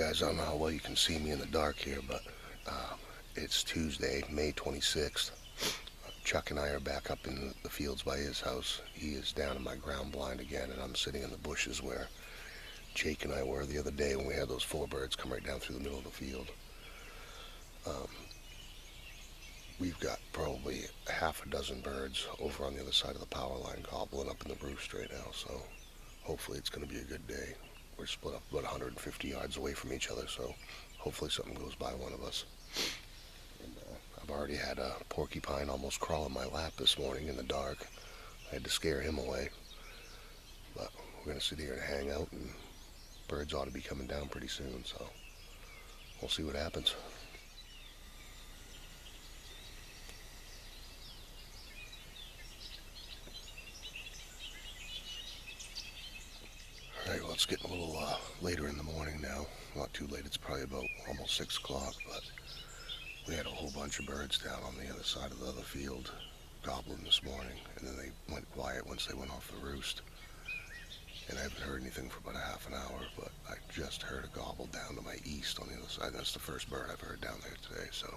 guys, I don't know how well you can see me in the dark here, but it's Tuesday, May 26th. Chuck and I are back up in the fields by his house. He is down in my ground blind again, and I'm sitting in the bushes where Jake and I were the other day when we had those four birds come right down through the middle of the field. Um, we've got probably half a dozen birds over on the other side of the power line gobbling up in the roost right now, so hopefully it's going to be a good day. We're split up about 150 yards away from each other, so hopefully something goes by one of us. And I've already had a porcupine almost crawl in my lap this morning in the dark. I had to scare him away. But we're going to sit here and hang out, and birds ought to be coming down pretty soon, so we'll see what happens. Alright, well, it's getting a little later in the morning now. Not too late, it's probably about almost 6 o'clock, but we had a whole bunch of birds down on the other side of the other field gobbling this morning, and then they went quiet once they went off the roost. And I haven't heard anything for about a half an hour, but I just heard a gobble down to my east on the other side. That's the first bird I've heard down there today, so,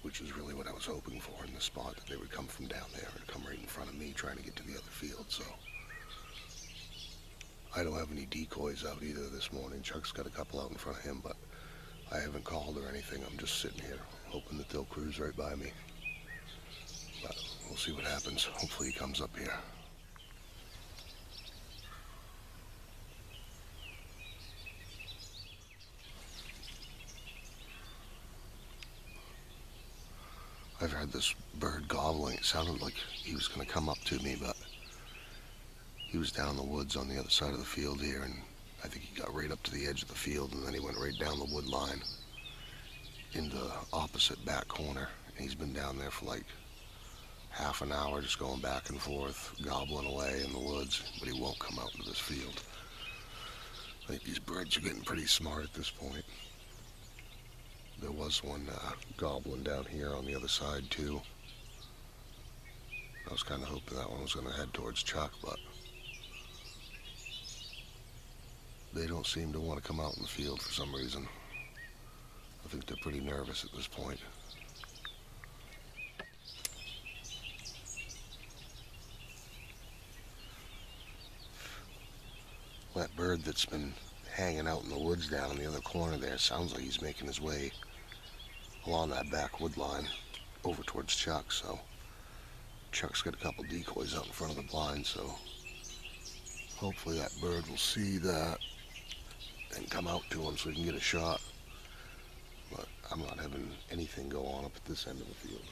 which is really what I was hoping for in the spot, that they would come from down there and come right in front of me trying to get to the other field, so. I don't have any decoys out either this morning. Chuck's got a couple out in front of him, but I haven't called or anything. I'm just sitting here hoping that they'll cruise right by me. But we'll see what happens. Hopefully he comes up here. I've heard this bird gobbling. It sounded like he was going to come up to me, but he was down in the woods on the other side of the field here, and I think he got right up to the edge of the field, and then he went right down the wood line in the opposite back corner. And he's been down there for like half an hour, just going back and forth, gobbling away in the woods, but he won't come out into this field. I think these birds are getting pretty smart at this point. There was one gobbling down here on the other side too. I was kind of hoping that one was going to head towards Chuck, but they don't seem to want to come out in the field for some reason. I think they're pretty nervous at this point. That bird that's been hanging out in the woods down in the other corner there sounds like he's making his way along that back wood line over towards Chuck, so Chuck's got a couple decoys out in front of the blind, so hopefully that bird will see that and come out to him so he can get a shot. But I'm not having anything go on up at this end of the field.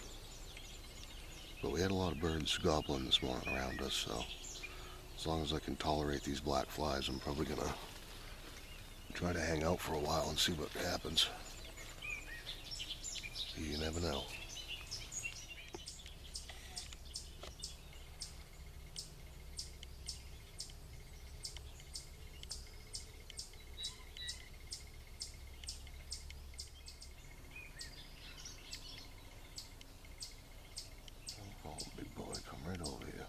But we had a lot of birds gobbling this morning around us, so as long as I can tolerate these black flies, I'm probably gonna try to hang out for a while and see what happens. You never know. Oh, big boy, come right over here.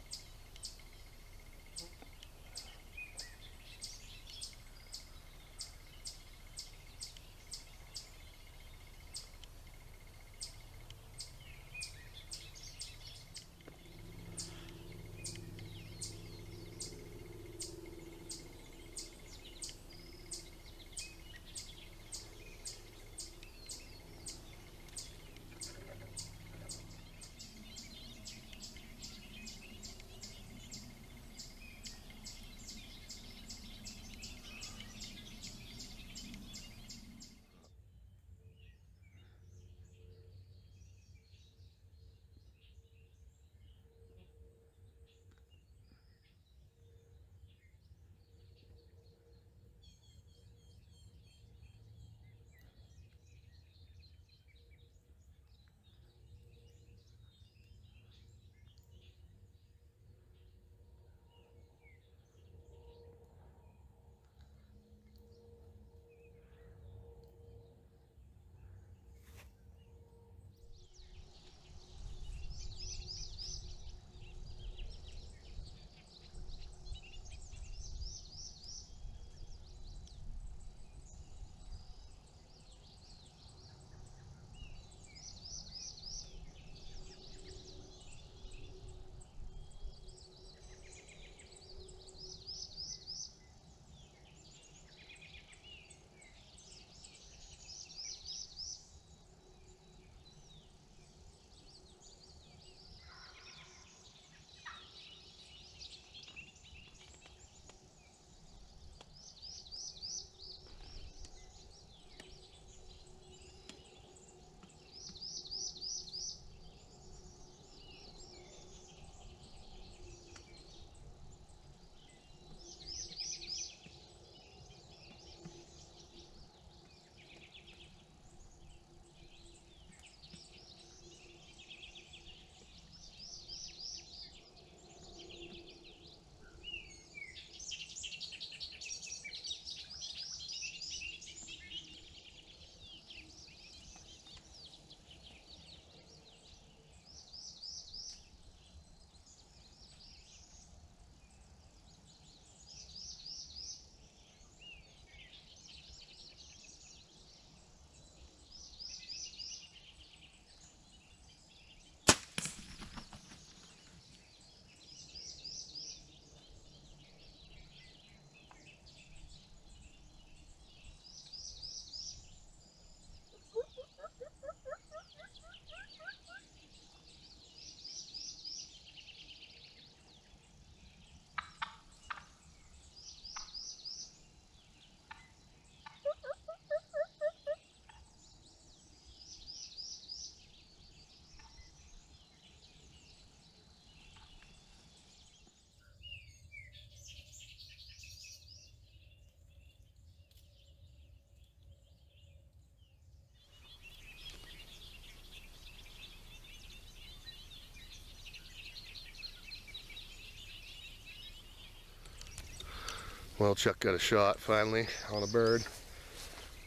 Well, Chuck got a shot finally on a bird.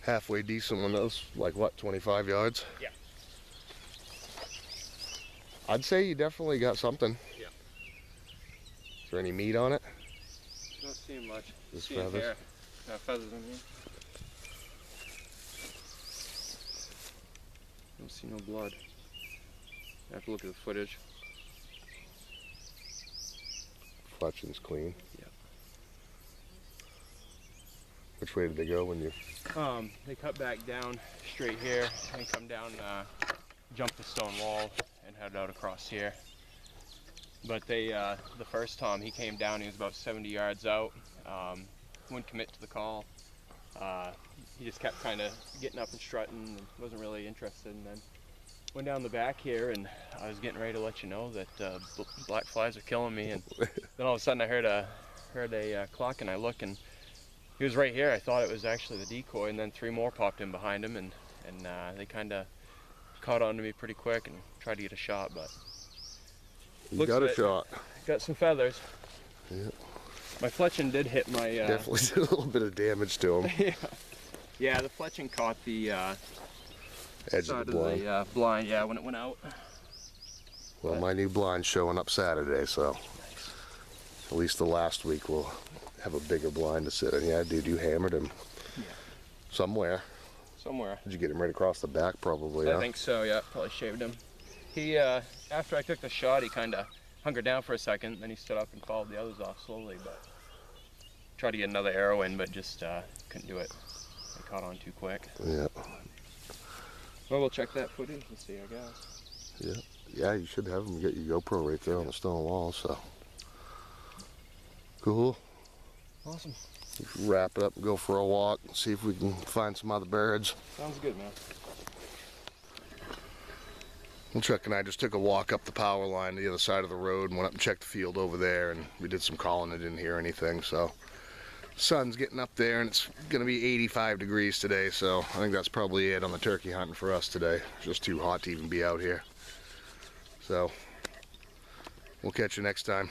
Halfway decent one. That was like what, 25 yards? Yeah. I'd say you definitely got something. Yeah. Is there any meat on it? Don't see much. Just see feathers? hair. Feathers in here. Don't see no blood. I have to look at the footage. Fletching's clean. Yeah. Which way did they go when you? They cut back down straight here and come down, jump the stone wall and head out across here. But they, the first time he came down, he was about 70 yards out. Wouldn't commit to the call. He just kept kind of getting up and strutting and wasn't really interested. And then went down the back here, and I was getting ready to let you know that black flies are killing me. And then all of a sudden I heard a cluck, and I look, and he was right here. I thought it was actually the decoy, and then 3 more popped in behind him, and they kind of caught on to me pretty quick and tried to get a shot, but You got a shot. Got some feathers. Yeah. My fletching did hit my... Definitely did a little bit of damage to him. Yeah, the fletching caught the Edge side of the blind. blind, yeah, when it went out. Well, my new blind's showing up Saturday, so at least the last week we'll have a bigger blind to sit in. Yeah, dude, you hammered him. Yeah. Somewhere. Did you get him right across the back, probably? I think so, yeah. Probably shaved him. He, after I took the shot, he kind of hunkered down for a second, then he stood up and followed the others off slowly, but tried to get another arrow in, but just couldn't do it. They caught on too quick. Yeah. Well, we'll check that footage and see, I guess. Yeah. Yeah, you should have him get your GoPro right there on the stone wall, so. Cool. Awesome. Wrap it up and go for a walk and see if we can find some other birds. Sounds good, man. Well, Chuck and I just took a walk up the power line to the other side of the road and went up and checked the field over there, and we did some calling and didn't hear anything, so. Sun's getting up there and it's gonna be 85 degrees today, so I think that's probably it on the turkey hunting for us today. It's just too hot to even be out here. So, we'll catch you next time.